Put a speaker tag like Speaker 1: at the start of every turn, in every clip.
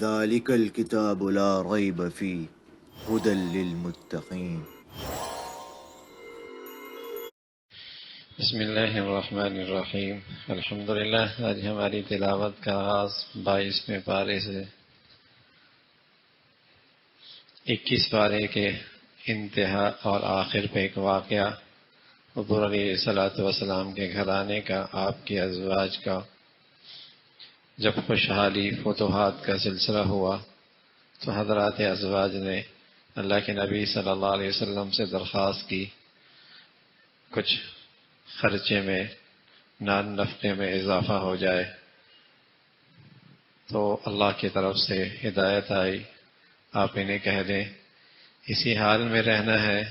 Speaker 1: ذلك الكتاب لا ريب فيه هدى للمتقين.
Speaker 2: بسم اللہ الرحمن الرحیم. الحمدللہ. آج ہماری تلاوت کا آغاز 22ویں پارے سے 21 پارے کے انتہا اور آخر پہ ایک واقعہ حضور علیہ الصلوۃ والسلام کے گھرانے کا، آپ کے ازواج کا، جب خوشحالی فتوحات کا سلسلہ ہوا تو حضرات ازواج نے اللہ کے نبی صلی اللہ علیہ وسلم سے درخواست کی کچھ خرچے میں، نان نفقے میں اضافہ ہو جائے، تو اللہ کی طرف سے ہدایت آئی. آپ انہیں کہہ دیں اسی حال میں رہنا ہے،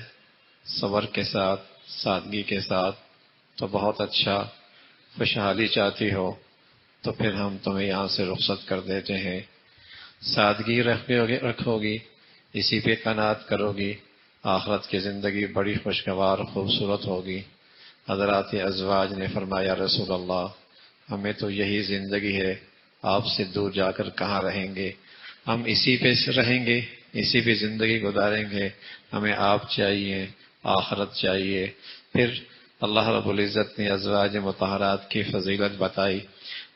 Speaker 2: صبر کے ساتھ، سادگی کے ساتھ، تو بہت اچھا. خوشحالی چاہتی ہو تو پھر ہم تمہیں یہاں سے رخصت کر دیتے ہیں. سادگی رکھو گی، اسی پہ قناعت کرو گی، آخرت کی زندگی بڑی خوشگوار خوبصورت ہوگی. حضرات ازواج نے فرمایا رسول اللہ، ہمیں تو یہی زندگی ہے، آپ سے دور جا کر کہاں رہیں گے، ہم اسی پہ رہیں گے، اسی پہ زندگی گزاریں گے، ہمیں آپ چاہیے، آخرت چاہیے. پھر اللہ رب العزت نے ازواج مطہرات کی فضیلت بتائی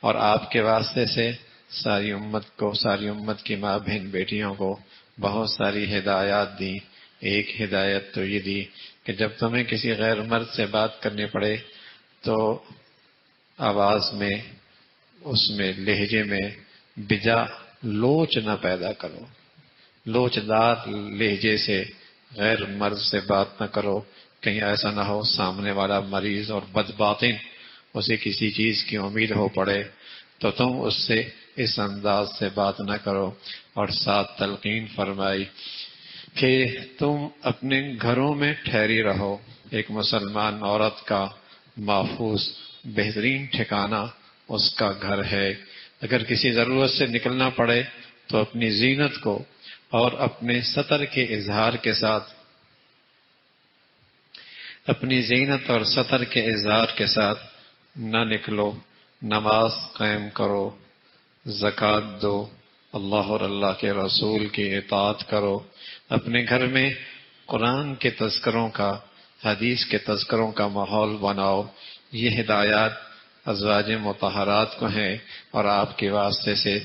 Speaker 2: اور آپ کے واسطے سے ساری امت کی ماں بہن بیٹیوں کو بہت ساری ہدایات دی. ایک ہدایت تو یہ دی کہ جب تمہیں کسی غیر مرد سے بات کرنی پڑے تو آواز میں، اس میں لہجے میں بجا لوچ نہ پیدا کرو، لوچدار لہجے سے غیر مرد سے بات نہ کرو، کہیں ایسا نہ ہو سامنے والا مریض اور بدباطن اسے کسی چیز کی امید ہو پڑے تو تم اس سے اس انداز سے بات نہ کرو. اور ساتھ تلقین فرمائی کہ تم اپنے گھروں میں ٹھہری رہو. ایک مسلمان عورت کا محفوظ بہترین ٹھکانہ اس کا گھر ہے. اگر کسی ضرورت سے نکلنا پڑے تو اپنی زینت کو اور اپنے سطر کے اظہار کے ساتھ، اپنی زینت اور سطر کے اظہار کے ساتھ نہ نکلو. نماز قائم کرو، زکوٰۃ دو، اللہ اور اللہ کے رسول کی اطاعت کرو. اپنے گھر میں قرآن کے تذکروں کا، حدیث کے تذکروں کا ماحول بناؤ. یہ ہدایات ازواج مطہرات کو ہیں اور آپ کے واسطے سے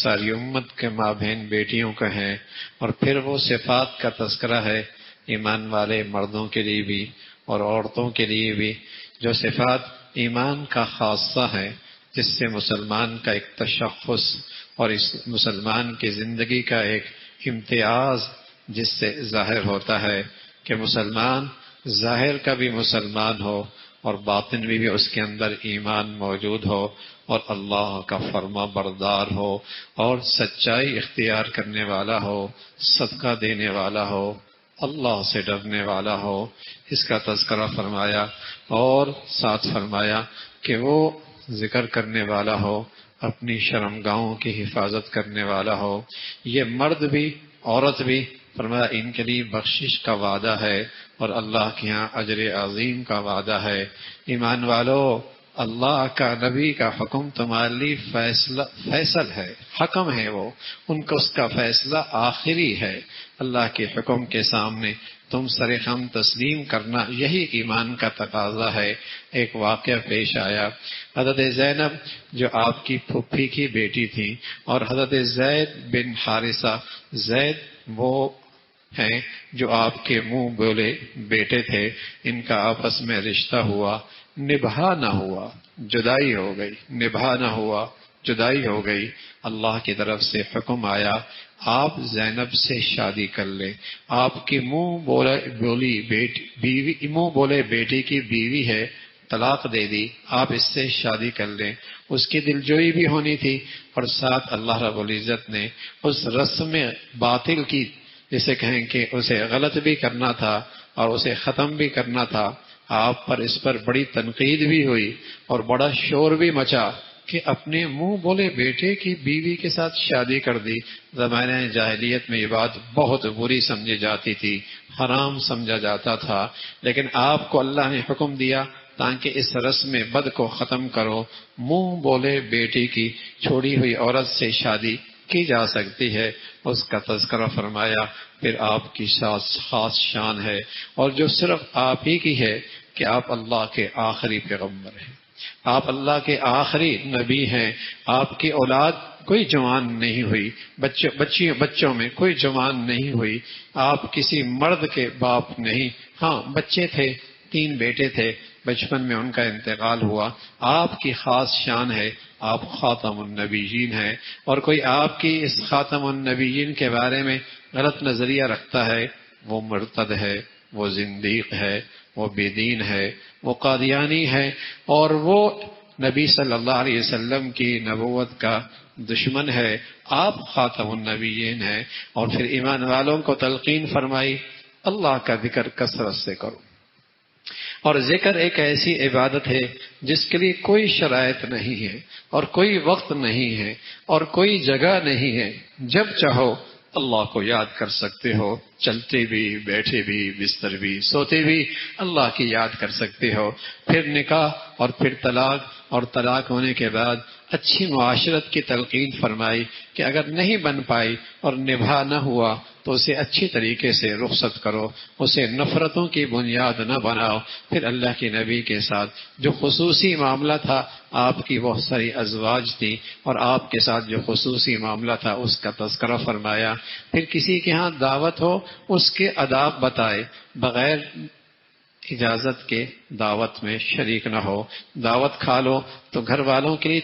Speaker 2: ساری امت کے ماں بہن بیٹیوں کو ہیں. اور پھر وہ صفات کا تذکرہ ہے ایمان والے مردوں کے لیے بھی اور عورتوں کے لیے بھی، جو صفات ایمان کا خاصہ ہے، جس سے مسلمان کا ایک تشخص اور اس مسلمان کی زندگی کا ایک امتیاز جس سے ظاہر ہوتا ہے کہ مسلمان ظاہر کا بھی مسلمان ہو اور باطن میں بھی اس کے اندر ایمان موجود ہو اور اللہ کا فرما بردار ہو اور سچائی اختیار کرنے والا ہو، صدقہ دینے والا ہو، اللہ سے ڈرنے والا ہو. اس کا تذکرہ فرمایا اور ساتھ فرمایا کہ وہ ذکر کرنے والا ہو، اپنی شرمگاہوں کی حفاظت کرنے والا ہو. یہ مرد بھی عورت بھی، فرمایا ان کے لیے بخشش کا وعدہ ہے اور اللہ کے ہاں اجر عظیم کا وعدہ ہے. ایمان والو، اللہ کا نبی کا حکم تمہارے لیے فیصل ہے، حکم ہے، وہ ان کو اس کا فیصلہ آخری ہے. اللہ کے حکم کے سامنے تم سر خم تسلیم کرنا، یہی ایمان کا تقاضا ہے. ایک واقعہ پیش آیا، حضرت زینب جو آپ کی پھوپھی کی بیٹی تھی اور حضرت زید بن حارثہ، زید وہ ہیں جو آپ کے منہ بولے بیٹے تھے، ان کا آپس میں رشتہ ہوا، نبھا نہ ہوا، جدائی ہو گئی، نبھا نہ ہوا، جدائی ہو گئی. اللہ کی طرف سے حکم آیا آپ زینب سے شادی کر لیں. آپ کی منہ بولے بیٹی کی بیوی ہے، طلاق دے دی، آپ اس سے شادی کر لیں. اس کی دلجوئی بھی ہونی تھی اور ساتھ اللہ رب العزت نے اس رسم باطل کی، جسے کہیں کہ اسے غلط بھی کرنا تھا اور اسے ختم بھی کرنا تھا. آپ پر اس پر بڑی تنقید بھی ہوئی اور بڑا شور بھی مچا کہ اپنے منہ بولے بیٹے کی بیوی کے ساتھ شادی کر دی. زمانہ جاہلیت میں یہ بات بہت بری سمجھی جاتی تھی، حرام سمجھا جاتا تھا، لیکن آپ کو اللہ نے حکم دیا تاکہ اس رسم بد کو ختم کرو. منہ بولے بیٹی کی چھوڑی ہوئی عورت سے شادی کی جا سکتی ہے اس کا تذکرہ فرمایا۔ پھر آپ کی خاص شان ہے اور جو صرف آپ ہی کی ہے کہ آپ اللہ کے آخری پیغمبر ہیں، آپ اللہ کے آخری نبی ہیں، آپ کی اولاد کوئی جوان نہیں ہوئی، بچوں میں کوئی جوان نہیں ہوئی، آپ کسی مرد کے باپ نہیں، ہاں بچے تھے، 3 بیٹے تھے، بچپن میں ان کا انتقال ہوا۔ آپ کی خاص شان ہے، آپ خاتم النبیین ہیں، اور کوئی آپ کی اس خاتم النبیین کے بارے میں غلط نظریہ رکھتا ہے، وہ مرتد ہے، وہ زندیق ہے، وہ بے دین ہے، وہ قادیانی ہے، اور وہ نبی صلی اللہ علیہ وسلم کی نبوت کا دشمن ہے۔ آپ خاتم النبیین ہیں۔ اور پھر ایمان والوں کو تلقین فرمائی، اللہ کا ذکر کثرت سے کرو۔ اور ذکر ایک ایسی عبادت ہے جس کے لیے کوئی شرائط نہیں ہے اور کوئی وقت نہیں ہے اور کوئی جگہ نہیں ہے، جب چاہو اللہ کو یاد کر سکتے ہو، چلتے بھی، بیٹھے بھی، بستر بھی، سوتے بھی اللہ کی یاد کر سکتے ہو۔ پھر نکاح اور پھر طلاق، اور طلاق ہونے کے بعد اچھی معاشرت کی تلقین فرمائی کہ اگر نہیں بن پائی اور نبھا نہ ہوا تو اسے اچھی طریقے سے رخصت کرو، اسے نفرتوں کی بنیاد نہ بناؤ۔ پھر اللہ کے نبی کے ساتھ جو خصوصی معاملہ تھا، آپ کی بہت ساری ازواج تھی اور آپ کے ساتھ جو خصوصی معاملہ تھا اس کا تذکرہ فرمایا۔ پھر کسی کے ہاں دعوت ہو اس کے آداب بتائے، بغیر اجازت کے دعوت میں شریک نہ ہو، دعوت کھا لو تو گھر والوں کے لیے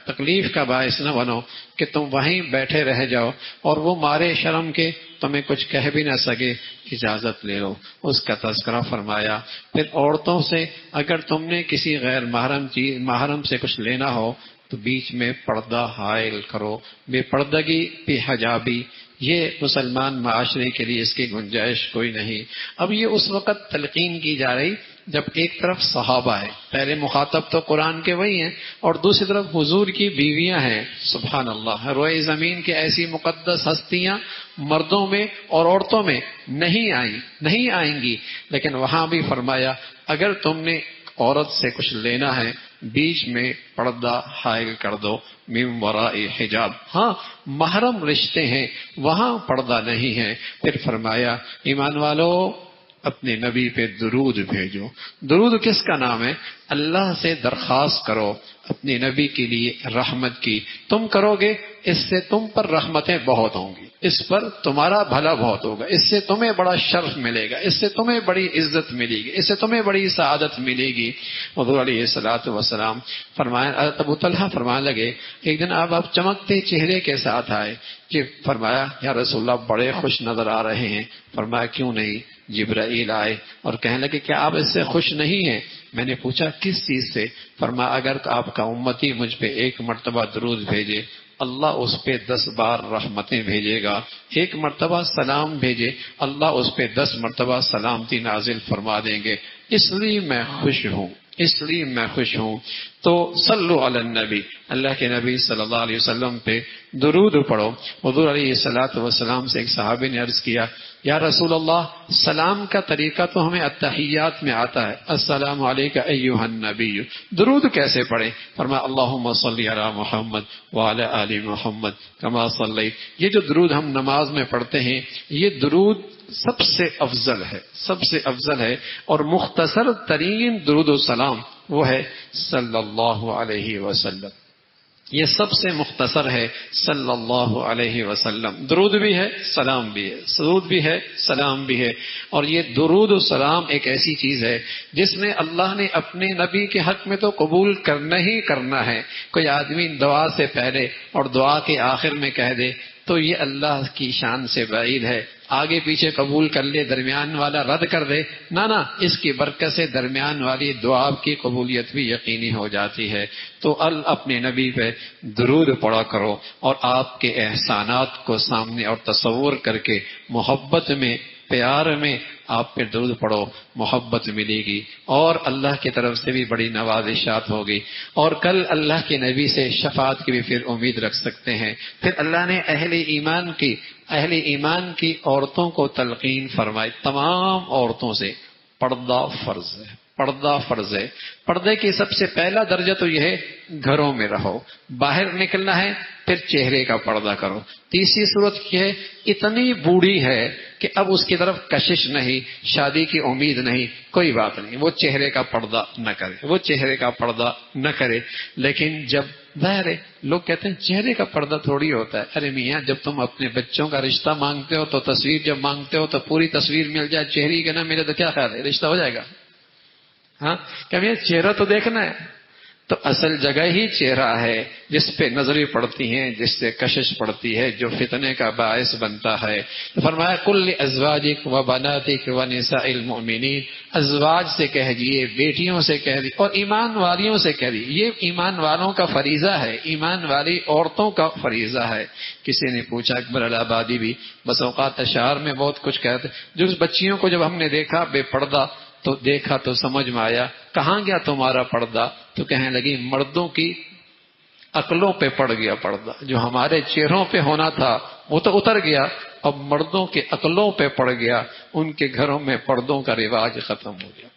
Speaker 2: تکلیف کا باعث نہ بنو کہ تم وہیں بیٹھے رہ جاؤ اور وہ مارے شرم کے تمہیں کچھ کہہ بھی نہ سکے، اجازت لے لو، اس کا تذکرہ فرمایا۔ پھر عورتوں سے اگر تم نے کسی غیر محرم سے کچھ لینا ہو تو بیچ میں پردہ حائل کرو، بے پردگی، بے حجابی، یہ مسلمان معاشرے کے لیے اس کی گنجائش کوئی نہیں۔ اب یہ اس وقت تلقین کی جا رہی جب ایک طرف صحابہ ہے، پہلے مخاطب تو قرآن کے وہی ہیں، اور دوسری طرف حضور کی بیویاں ہیں۔ سبحان اللہ، روئے زمین کی ایسی مقدس ہستیاں مردوں میں اور عورتوں میں نہیں آئیں گی، لیکن وہاں بھی فرمایا اگر تم نے عورت سے کچھ لینا ہے بیچ میں پردہ حائل کر دو، من وراء حجاب۔ ہاں محرم رشتے ہیں وہاں پردہ نہیں ہے۔ پھر فرمایا ایمان والو اپنے نبی پہ درود بھیجو۔ درود کس کا نام ہے؟ اللہ سے درخواست کرو اپنے نبی کے لیے رحمت کی، تم کرو گے اس سے تم پر رحمتیں بہت ہوں گی، اس پر تمہارا بھلا بہت ہوگا، اس سے تمہیں بڑا شرف ملے گا، اس سے تمہیں بڑی عزت ملے گی، اس سے تمہیں بڑی سعادت ملے گی۔ حضور علیہ الصلوۃ والسلام فرمایا، ابو طلحہ فرمانے لگے ایک دن آپ چمکتے چہرے کے ساتھ آئے، فرمایا یا رسول اللہ بڑے خوش نظر آ رہے ہیں۔ فرمایا کیوں نہیں؟ جبرائیل آئے اور کہنے لگے کیا آپ اس سے خوش نہیں ہیں؟ میں نے پوچھا کس چیز سے؟ فرمایا اگر آپ کا امتی مجھ پہ 1 مرتبہ درود بھیجے اللہ اس پہ 10 بار رحمتیں بھیجے گا، 1 مرتبہ سلام بھیجے اللہ اس پہ 10 مرتبہ سلامتی نازل فرما دیں گے، اس لیے میں خوش ہوں۔ تو صلو علی النبی، اللہ کے نبی صلی اللہ علیہ وسلم پہ درود پڑھو۔ حضور علیہ الصلوۃ والسلام سے ایک صحابی نے عرض کیا یا رسول اللہ سلام کا طریقہ تو ہمیں التحیات میں آتا ہے، السلام علیک ایھا النبی، درود کیسے پڑھیں؟ فرمایا اللہم صلی علی محمد وعلی آل محمد کما صلیت۔ یہ جو درود ہم نماز میں پڑھتے ہیں یہ درود سب سے افضل ہے اور مختصر ترین درود و سلام وہ ہے صلی اللہ علیہ وسلم، یہ سب سے مختصر ہے صلی اللہ علیہ وسلم۔ درود بھی ہے سلام بھی ہے، سرود بھی ہے سلام بھی ہے، اور یہ درود و سلام ایک ایسی چیز ہے جس میں اللہ نے اپنے نبی کے حق میں تو قبول کرنا ہی کرنا ہے۔ کوئی آدمی دعا سے پہلے اور دعا کے آخر میں کہہ دے تو یہ اللہ کی شان سے بعید ہے، آگے پیچھے قبول کر لے درمیان والا رد کر دے، نہ اس کی برکت سے درمیان والی دعا کی قبولیت بھی یقینی ہو جاتی ہے۔ تو اپنے نبی پہ درود پڑھا کرو اور آپ کے احسانات کو سامنے اور تصور کر کے محبت میں پیار میں آپ پہ درود پڑھو، محبت ملے گی اور اللہ کی طرف سے بھی بڑی نوازشات ہوگی، اور کل اللہ کے نبی سے شفاعت کی بھی پھر امید رکھ سکتے ہیں۔ پھر اللہ نے اہل ایمان کی عورتوں کو تلقین فرمائی، تمام عورتوں سے پردہ فرض ہے، پردہ فرض ہے۔ پردے کی سب سے پہلا درجہ تو یہ ہے گھروں میں رہو، باہر نکلنا ہے پھر چہرے کا پردہ کرو۔ تیسری صورت یہ ہے اتنی بوڑھی ہے کہ اب اس کی طرف کشش نہیں، شادی کی امید نہیں، کوئی بات نہیں، وہ چہرے کا پردہ نہ کرے، وہ چہرے کا پردہ نہ کرے۔ لیکن جب ظاہر ہے لوگ کہتے ہیں چہرے کا پردہ تھوڑی ہوتا ہے، ارے میاں جب تم اپنے بچوں کا رشتہ مانگتے ہو تو تصویر جب مانگتے ہو تو پوری تصویر مل جائے، چہرے کا نہ ملے تو کیا خیال ہے رشتہ ہو جائے گا؟ ہاں کہ چہرہ تو دیکھنا ہے، تو اصل جگہ ہی چہرہ ہے جس پہ نظریں پڑتی ہیں، جس سے کشش پڑتی ہے، جو فتنے کا باعث بنتا ہے۔ فرمایا کل ازواجک و بناتک و نساء المؤمنین، ازواج سے کہہ دیجیے، بیٹیوں سے کہہ دیجیے، اور ایمان والیوں سے کہہ دیجیے۔ یہ ایمان والوں کا فریضہ ہے، ایمان والی عورتوں کا فریضہ ہے۔ کسی نے پوچھا اکبر الہ آبادی بھی بس اوقات اشعار میں بہت کچھ کہتے، جو اس بچیوں کو جب ہم نے دیکھا بے پردہ تو دیکھا تو سمجھ میں آیا، کہاں گیا تمہارا پردہ؟ تو کہنے لگی مردوں کی عقلوں پہ پڑ گیا پردہ، جو ہمارے چہروں پہ ہونا تھا وہ تو اتر گیا، اب مردوں کے عقلوں پہ پڑ گیا، ان کے گھروں میں پردوں کا رواج ختم ہو گیا۔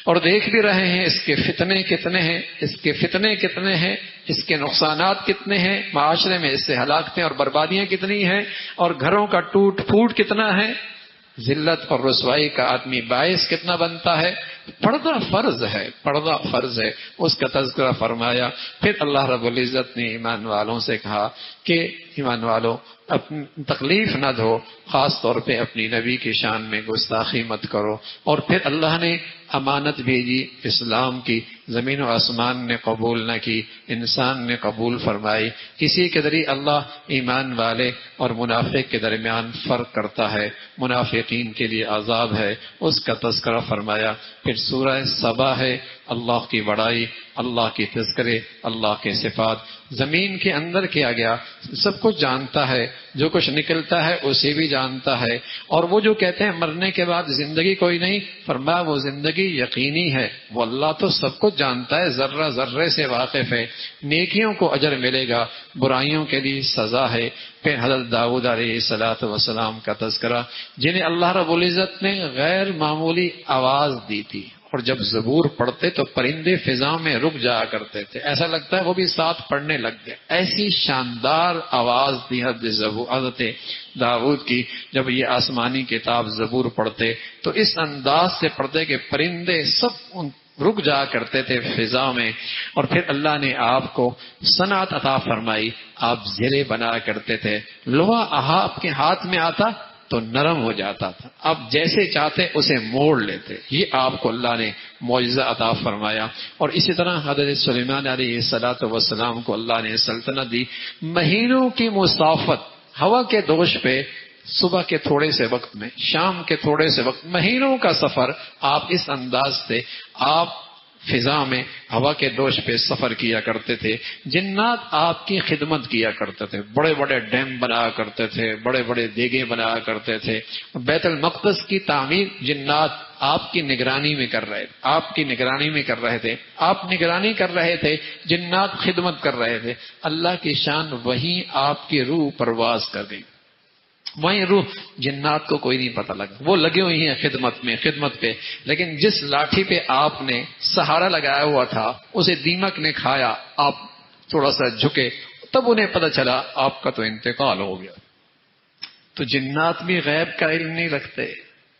Speaker 2: اور دیکھ بھی رہے ہیں اس کے فتنے کتنے ہیں، اس کے فتنے کتنے ہیں، اس کے نقصانات کتنے ہیں، معاشرے میں اس سے ہلاکتیں اور بربادیاں کتنی ہیں، اور گھروں کا ٹوٹ پھوٹ کتنا ہے، ذلت اور رسوائی کا آدمی باعث کتنا بنتا ہے۔ پردہ فرض ہے، پردہ فرض ہے، اس کا تذکرہ فرمایا۔ پھر اللہ رب العزت نے ایمان والوں سے کہا کہ ایمان والوں اپنی تکلیف نہ دو، خاص طور پہ اپنی نبی کی شان میں گستاخی مت کرو۔ اور پھر اللہ نے امانت بھیجی اسلام کی، زمین و آسمان نے قبول نہ کی، انسان نے قبول فرمائی۔ اسی کے ذریعے اللہ ایمان والے اور منافق کے درمیان فرق کرتا ہے، منافقین کے لیے عذاب ہے، اس کا تذکرہ فرمایا۔ پھر سورہ سبا ہے، اللہ کی بڑائی، اللہ کی تذکرے، اللہ کے صفات۔ زمین کے اندر کیا گیا سب کچھ جانتا ہے، جو کچھ نکلتا ہے اسے بھی جانتا ہے۔ اور وہ جو کہتے ہیں مرنے کے بعد زندگی کوئی نہیں، فرمایا وہ زندگی یقینی ہے، وہ اللہ تو سب کچھ جانتا ہے، ذرہ ذرے سے واقف ہے۔ نیکیوں کو اجر ملے گا، برائیوں کے لیے سزا ہے۔ پھر حضرت داؤد علیہ الصلوۃ والسلام کا تذکرہ، جنہیں اللہ رب العزت نے غیر معمولی آواز دی تھی، اور جب زبور پڑھتے تو پرندے فضا میں رک جایا کرتے تھے، ایسا لگتا ہے وہ بھی ساتھ پڑھنے لگ گئے، ایسی شاندار آواز دی حضرت داؤد کی۔ جب یہ آسمانی کتاب زبور پڑھتے تو اس انداز سے پڑھتے کہ پرندے سب رک جا کرتے تھے فضا میں۔ اور پھر اللہ نے آپ کو صنعت عطا فرمائی، آپ زرے بنا کرتے تھے، لوہا آپ کے ہاتھ میں آتا تو نرم ہو جاتا تھا، آپ جیسے چاہتے اسے موڑ لیتے، یہ آپ کو اللہ نے معجزہ عطا فرمایا۔ اور اسی طرح حضرت سلیمان علیہ الصلوۃ والسلام کو اللہ نے سلطنت دی، مہینوں کی مسافت ہوا کے دوش پہ، صبح کے تھوڑے سے وقت میں، شام کے تھوڑے سے وقت، مہینوں کا سفر آپ اس انداز سے آپ فضا میں ہوا کے دوش پہ سفر کیا کرتے تھے۔ جنات آپ کی خدمت کیا کرتے تھے، بڑے بڑے ڈیم بنایا کرتے تھے، بڑے بڑے دیگیں بنایا کرتے تھے۔ بیت المقدس کی تعمیر جنات آپ کی نگرانی میں کر رہے تھے، آپ کی نگرانی میں کر رہے تھے، آپ نگرانی کر رہے تھے، جنات خدمت کر رہے تھے۔ اللہ کی شان وہیں آپ کی روح پرواز کر گئی، وہیں روح، جنات کو کوئی نہیں پتہ لگا، وہ لگے ہوئی ہیں خدمت پہ، لیکن جس لاٹھی پہ آپ نے سہارا لگایا ہوا تھا اسے دیمک نے کھایا، آپ تھوڑا سا جھکے، تب انہیں پتہ چلا آپ کا تو انتقال ہو گیا۔ تو جنات بھی غیب کا علم نہیں رکھتے،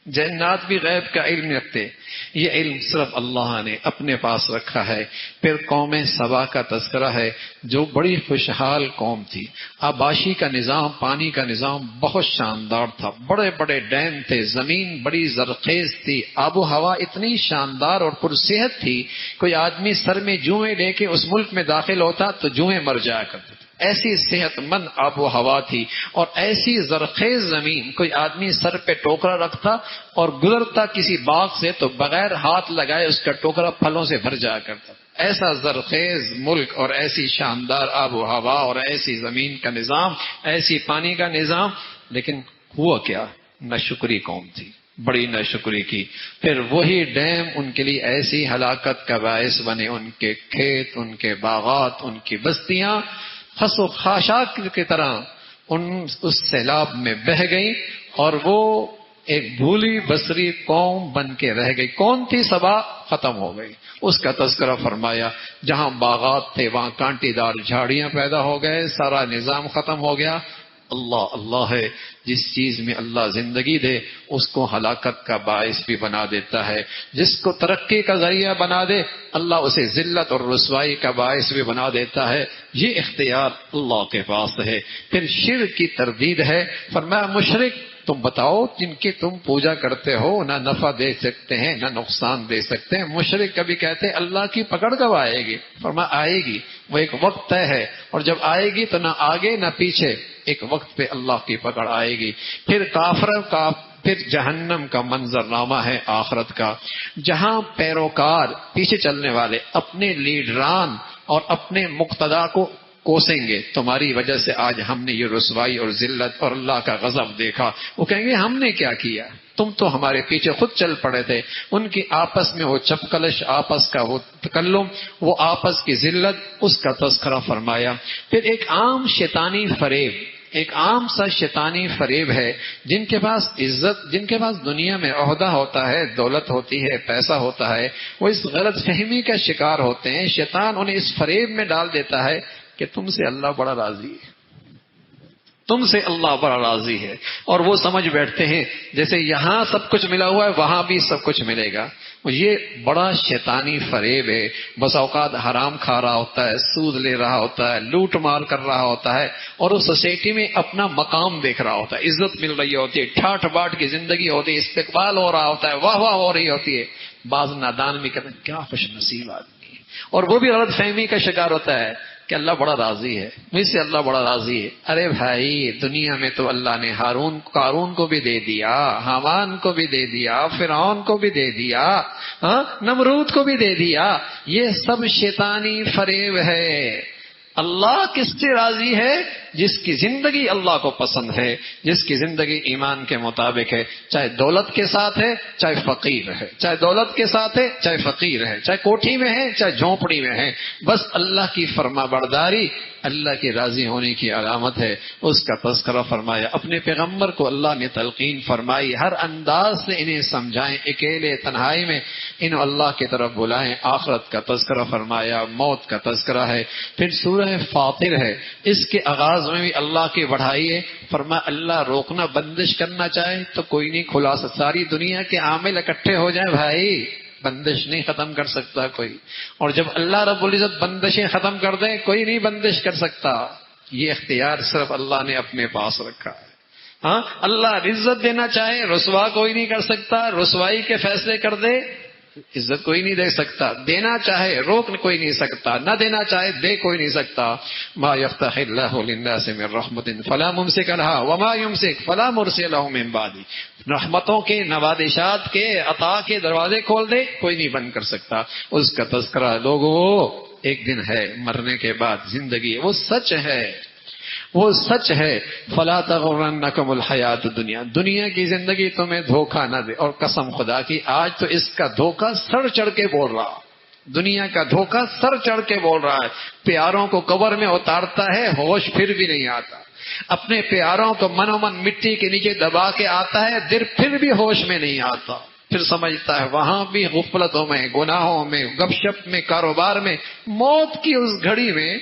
Speaker 2: جنات بھی غیب کا علم نہیں رکھتے، یہ علم صرف اللہ نے اپنے پاس رکھا ہے۔ پھر قوم سبا کا تذکرہ ہے، جو بڑی خوشحال قوم تھی، آباشی کا نظام، پانی کا نظام بہت شاندار تھا، بڑے بڑے ڈیم تھے، زمین بڑی زرخیز تھی، آب و ہوا اتنی شاندار اور پرصحت تھی، کوئی آدمی سر میں جوئیں لے کے اس ملک میں داخل ہوتا تو جوئیں مر جایا کرتے تھے، ایسی صحت مند آب و ہوا تھی، اور ایسی زرخیز زمین، کوئی آدمی سر پہ ٹوکرا رکھتا اور گزرتا کسی باغ سے تو بغیر ہاتھ لگائے اس کا ٹوکرا پھلوں سے بھر جایا کرتا، ایسا زرخیز ملک اور ایسی شاندار آب و ہوا اور ایسی زمین کا نظام، ایسی پانی کا نظام، لیکن ہوا کیا؟ ناشکری قوم تھی، بڑی ناشکری کی۔ پھر وہی ڈیم ان کے لیے ایسی ہلاکت کا باعث بنے، ان کے کھیت، ان کے باغات، ان کی بستیاں خس و خاشاک کی طرح اس سیلاب میں بہہ گئی، اور وہ ایک بھولی بصری قوم بن کے رہ گئی. کون تھی؟ سبا ختم ہو گئی. اس کا تذکرہ فرمایا. جہاں باغات تھے وہاں کانٹی دار جھاڑیاں پیدا ہو گئے، سارا نظام ختم ہو گیا. اللہ اللہ ہے، جس چیز میں اللہ زندگی دے اس کو ہلاکت کا باعث بھی بنا دیتا ہے، جس کو ترقی کا ذریعہ بنا دے اللہ اسے ذلت اور رسوائی کا باعث بھی بنا دیتا ہے. یہ اختیار اللہ کے پاس ہے. پھر شرک کی تردید ہے. فرمایا مشرک تم بتاؤ جن کی تم پوجا کرتے ہو نہ نفع دے سکتے ہیں نہ نقصان دے سکتے ہیں. مشرک کبھی کہتے ہیں اللہ کی پکڑ کب آئے گی؟ فرمایا آئے گی، وہ ایک وقت طے ہے، اور جب آئے گی تو نہ آگے نہ پیچھے، ایک وقت پہ اللہ کی پکڑ آئے گی. پھر کافروں کا پھر جہنم کا منظر نامہ ہے آخرت کا، جہاں پیروکار پیچھے چلنے والے اپنے لیڈران اور اپنے مقتدا کو کوسیں گے. تمہاری وجہ سے آج ہم نے یہ رسوائی اور ذلت اور اللہ کا غضب دیکھا. وہ کہیں گے ہم نے کیا کیا، تم تو ہمارے پیچھے خود چل پڑے تھے. ان کی آپس میں وہ چپکلش، آپس کا وہ تکلم، وہ آپس کی ذلت، اس کا تذکرہ فرمایا. پھر ایک عام شیطانی فریب، ایک عام سا شیطانی فریب ہے. جن کے پاس عزت، جن کے پاس دنیا میں عہدہ ہوتا ہے، دولت ہوتی ہے، پیسہ ہوتا ہے، وہ اس غلط فہمی کا شکار ہوتے ہیں. شیطان انہیں اس فریب میں ڈال دیتا ہے کہ تم سے اللہ بڑا راضی ہے، تم سے اللہ بڑا راضی ہے، اور وہ سمجھ بیٹھتے ہیں جیسے یہاں سب کچھ ملا ہوا ہے وہاں بھی سب کچھ ملے گا. یہ بڑا شیطانی فریب ہے. بس اوقات حرام کھا رہا ہوتا ہے، سود لے رہا ہوتا ہے، لوٹ مار کر رہا ہوتا ہے، اور اس سوسائٹی میں اپنا مقام دیکھ رہا ہوتا ہے، عزت مل رہی ہوتی ہے، ٹھاٹ باٹ کی زندگی ہوتی ہے، استقبال ہو رہا ہوتا ہے، واہ واہ ہو رہی ہوتی ہے. بعض نادان بھی کہتے ہیں کیا خوش نصیب آدمی ہے، اور وہ بھی غلط فہمی کا شکار ہوتا ہے کہ اللہ بڑا راضی ہے، مجھ سے اللہ بڑا راضی ہے. ارے بھائی دنیا میں تو اللہ نے قارون کو بھی دے دیا، حامان کو بھی دے دیا، فرعون کو بھی دے دیا، نمرود کو بھی دے دیا. یہ سب شیطانی فریب ہے. اللہ کس سے راضی ہے؟ جس کی زندگی اللہ کو پسند ہے، جس کی زندگی ایمان کے مطابق ہے، چاہے دولت کے ساتھ ہے چاہے فقیر ہے، چاہے دولت کے ساتھ ہے چاہے فقیر ہے، چاہے کوٹھی میں ہے چاہے جھونپڑی میں ہے. بس اللہ کی فرما برداری اللہ کے راضی ہونے کی علامت ہے. اس کا تذکرہ فرمایا. اپنے پیغمبر کو اللہ نے تلقین فرمائی، ہر انداز سے انہیں سمجھائیں، اکیلے تنہائی میں انہیں اللہ کی طرف بلائیں. آخرت کا تذکرہ فرمایا، موت کا تذکرہ ہے. پھر سورہ فاطر ہے، اس کے آغاز میں بھی اللہ کی بڑھائی ہے. فرمایا اللہ روکنا بندش کرنا چاہے تو کوئی نہیں کھلا سکتا. ساری دنیا کے عامل اکٹھے ہو جائیں بھائی، بندش نہیں ختم کر سکتا کوئی. اور جب اللہ رب العزت بندشیں ختم کر دیں کوئی نہیں بندش کر سکتا. یہ اختیار صرف اللہ نے اپنے پاس رکھا ہے. ہاں اللہ عزت دینا چاہے رسوا کوئی نہیں کر سکتا، رسوائی کے فیصلے کر دے عزت کوئی نہیں دے سکتا. دینا چاہے روک کوئی نہیں سکتا، نہ دینا چاہے دے کوئی نہیں سکتا. ما یفتح اللہ للناس من رحمت فلا ممسک لها وما یمسک فلا مرسل له من بعدہ. رحمتوں کے، نوازشات کے، عطا کے دروازے کھول دے کوئی نہیں بند کر سکتا. اس کا تذکرہ. لوگوں ایک دن ہے مرنے کے بعد زندگی، وہ سچ ہے، وہ سچ ہے. فلا تغرنکم الحیات الدنیا، دنیا کی زندگی تمہیں دھوکہ نہ دے. اور قسم خدا کی آج تو اس کا دھوکہ سر چڑھ کے بول رہا، دنیا کا دھوکہ سر چڑھ کے بول رہا ہے. پیاروں کو قبر میں اتارتا ہے، ہوش پھر بھی نہیں آتا. اپنے پیاروں کو من و من مٹی کے نیچے دبا کے آتا ہے، دل پھر بھی ہوش میں نہیں آتا. پھر سمجھتا ہے وہاں بھی غفلتوں میں، گناہوں میں، گپ شپ میں، کاروبار میں. موت کی اس گھڑی میں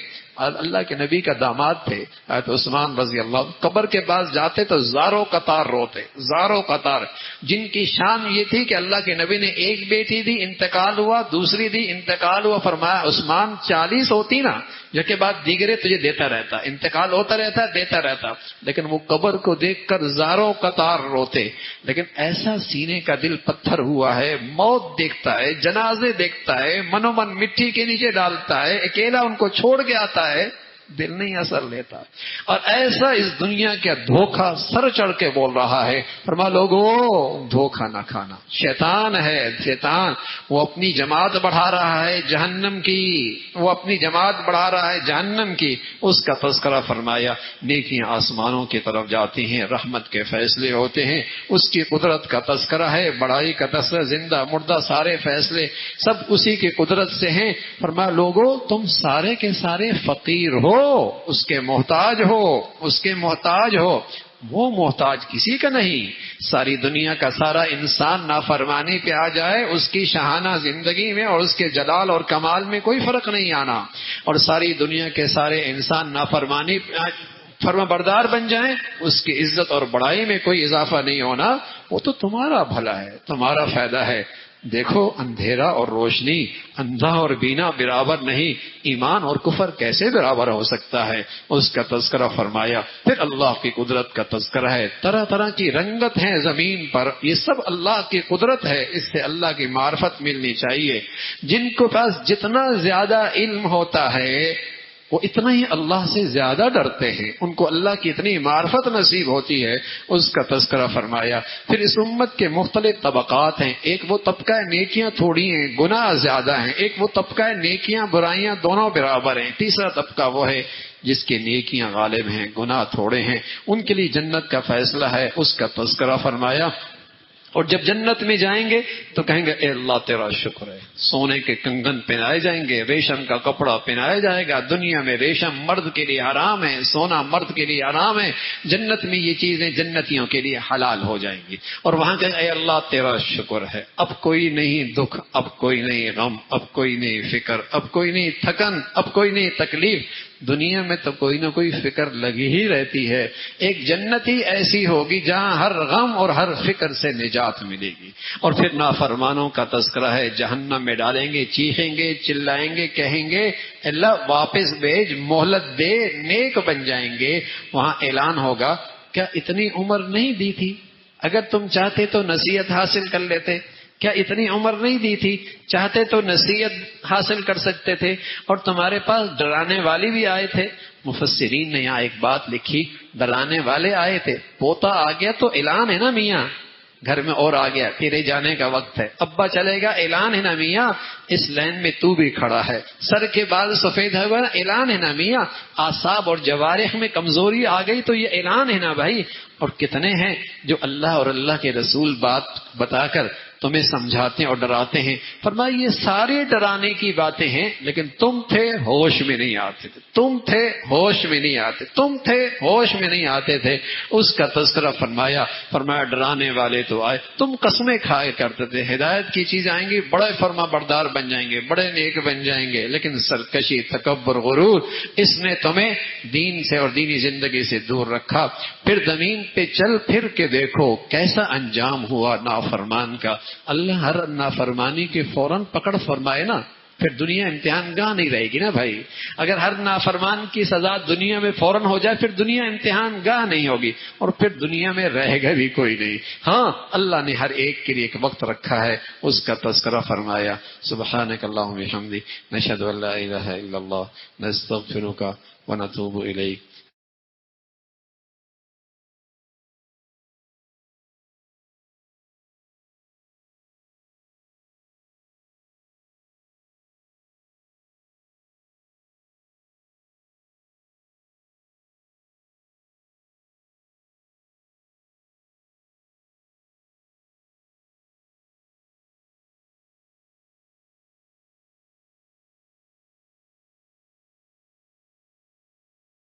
Speaker 2: اللہ کے نبی کا داماد تھے حضرت عثمان رضی اللہ، قبر کے پاس جاتے تو زاروں قطار روتے، زاروں قطار. جن کی شان یہ تھی کہ اللہ کے نبی نے ایک بیٹی دی انتقال ہوا، دوسری دی انتقال ہوا. فرمایا عثمان 40 ہوتی نا جو کے بعد دیگرے تجھے دیتا رہتا، انتقال ہوتا رہتا دیتا رہتا. لیکن وہ قبر کو دیکھ کر زاروں قطار روتے. لیکن ایسا سینے کا دل پتھر ہوا ہے، موت دیکھتا ہے، جنازے دیکھتا ہے، من و من مٹی کے نیچے ڈالتا ہے، اکیلا ان کو چھوڑ کے آتا ہے، دل نہیں اثر لیتا. اور ایسا اس دنیا کا دھوکہ سر چڑھ کے بول رہا ہے. فرما لوگوں دھوکہ نہ کھانا، شیطان ہے، شیطان وہ اپنی جماعت بڑھا رہا ہے جہنم کی، وہ اپنی جماعت بڑھا رہا ہے جہنم کی. اس کا تذکرہ فرمایا. نیکیاں آسمانوں کی طرف جاتی ہیں، رحمت کے فیصلے ہوتے ہیں، اس کی قدرت کا تذکرہ ہے، بڑائی کا تذکرہ، زندہ مردہ سارے فیصلے سب اسی کی قدرت سے ہیں. فرمایا لوگوں تم سارے کے سارے فقیر ہو، اس کے محتاج ہو، اس کے محتاج ہو. وہ محتاج کسی کا نہیں، ساری دنیا کا سارا انسان نافرمانی پہ آ جائے، اس کی شاہانہ زندگی میں اور اس کے جلال اور کمال میں کوئی فرق نہیں آنا، اور ساری دنیا کے سارے انسان نافرمانی فرما بردار بن جائیں، اس کی عزت اور بڑائی میں کوئی اضافہ نہیں ہونا، وہ تو تمہارا بھلا ہے، تمہارا فائدہ ہے۔ دیکھو اندھیرا اور روشنی، اندھا اور بینا برابر نہیں، ایمان اور کفر کیسے برابر ہو سکتا ہے، اس کا تذکرہ فرمایا۔ پھر اللہ کی قدرت کا تذکرہ ہے، طرح طرح کی رنگت ہے زمین پر، یہ سب اللہ کی قدرت ہے، اس سے اللہ کی معرفت ملنی چاہیے۔ جن کے پاس جتنا زیادہ علم ہوتا ہے وہ اتنا ہی اللہ سے زیادہ ڈرتے ہیں، ان کو اللہ کی اتنی معرفت نصیب ہوتی ہے، اس کا تذکرہ فرمایا۔ پھر اس امت کے مختلف طبقات ہیں، ایک وہ طبقہ نیکیاں تھوڑی ہیں، گناہ زیادہ ہیں، ایک وہ طبقہ نیکیاں برائیاں دونوں برابر ہیں، تیسرا طبقہ وہ ہے جس کے نیکیاں غالب ہیں، گناہ تھوڑے ہیں، ان کے لیے جنت کا فیصلہ ہے، اس کا تذکرہ فرمایا۔ اور جب جنت میں جائیں گے تو کہیں گے اے اللہ تیرا شکر ہے، سونے کے کنگن پہنائے جائیں گے، ریشم کا کپڑا پہنایا جائے گا۔ دنیا میں ریشم مرد کے لیے حرام ہے، سونا مرد کے لیے حرام ہے، جنت میں یہ چیزیں جنتیوں کے لیے حلال ہو جائیں گی، اور وہاں کہیں اے اللہ تیرا شکر ہے، اب کوئی نہیں دکھ، اب کوئی نہیں غم، اب کوئی نہیں فکر، اب کوئی نہیں تھکن، اب کوئی نہیں تکلیف۔ دنیا میں تو کوئی نہ کوئی فکر لگی ہی رہتی ہے، ایک جنتی ایسی ہوگی جہاں ہر غم اور ہر فکر سے نجات ملے گی۔ اور پھر نافرمانوں کا تذکرہ ہے، جہنم میں ڈالیں گے، چیخیں گے، چلائیں گے، کہیں گے اللہ واپس بھیج، مہلت دے، نیک بن جائیں گے۔ وہاں اعلان ہوگا کیا اتنی عمر نہیں دی تھی؟ اگر تم چاہتے تو نصیحت حاصل کر لیتے، کیا اتنی عمر نہیں دی تھی؟ چاہتے تو نصیحت حاصل کر سکتے تھے، اور تمہارے پاس ڈرانے والے بھی آئے تھے۔ مفسرین نے یہاں ایک بات لکھی، ڈرانے والے آئے تھے، پوتا آ گیا تو اعلان ہے نا میاں، گھر میں اور آ گیا، تیرے جانے کا وقت ہے، ابا چلے گا، اعلان ہے نا میاں، اس لائن میں تو بھی کھڑا ہے، سر کے بال سفید ہو گئے، اعلان ہے نا میاں، اعصاب اور جوارح میں کمزوری آ گئی تو یہ اعلان ہے نا بھائی۔ اور کتنے ہیں جو اللہ اور اللہ کے رسول بات بتا کر تمہیں سمجھاتے اور ڈراتے ہیں۔ فرمایا یہ سارے ڈرانے کی باتیں ہیں، لیکن تم تھے ہوش میں نہیں آتے تھے، تم تھے ہوش میں نہیں آتے، تم تھے ہوش میں نہیں آتے تھے، اس کا تذکرہ فرمایا۔ فرمایا ڈرانے والے تو آئے، تم قسمیں کھائے کرتے تھے، ہدایت کی چیز آئیں گی، بڑے فرما بردار بن جائیں گے، بڑے نیک بن جائیں گے، لیکن سرکشی، تکبر، غرور، اس نے تمہیں دین سے اور دینی زندگی سے دور رکھا۔ پھر زمین پہ چل پھر کے دیکھو کیسا انجام ہوا نافرمان کا۔ اللہ ہر نافرمانی کے فوراً پکڑ فرمائے نا، پھر دنیا امتحان گاہ نہیں رہے گی نا بھائی۔ اگر ہر نافرمان کی سزا دنیا میں فوراً ہو جائے پھر دنیا امتحان گاہ نہیں ہوگی، اور پھر دنیا میں رہے گا بھی کوئی نہیں۔ ہاں اللہ نے ہر ایک کے لیے ایک وقت رکھا ہے، اس کا تذکرہ فرمایا۔ سبحانک اللہم و بحمدک، نشہد ان لا الہ الا اللہ، نستغفرک ونتوب الیک۔